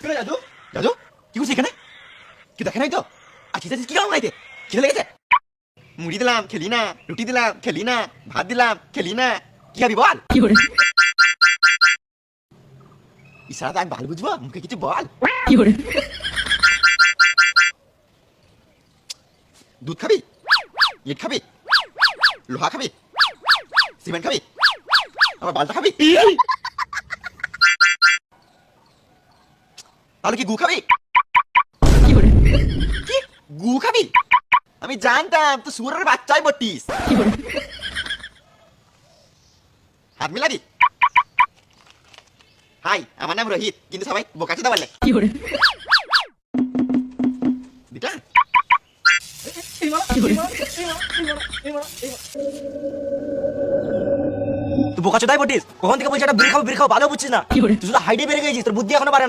কেন দাদু? দাদু কি করছিস এখানে? কি দেখে নাই তো? আর খিদে কি কারণ নাইতে? খিদে লেগেছে? মুড়ি দিলাম খেলি না, রুটি দিলাম খেলি না, ভাত দিলাম খেলি না, কি খাবি বল? ইশারা তো আমি ভালো বুঝবো, মুখে কিছু বল। দুধ খাবি, ইট খাবি, লোহা খাবি, সিমেন্ট খাবি, আমার বালটা খাবি, তাহলে কি গু খাবি? কি গু খাবি? আমি জানতাম তো সুরের বাচ্চাই বটিস। হাত মিলাবি? হাই, আমার নাম রোহিত, কিন্তু সবাই বোকাচোদা বলে। বিটা তুই বোকাচোদাই বটিস, কখন থেকে বলছিস একটা বিড়ি খাবো ভালো বুঝছিস না, তুই শুধু হাইটে বেড়ে গেছিস, তোর বুদ্ধি এখনো বাড়ে না।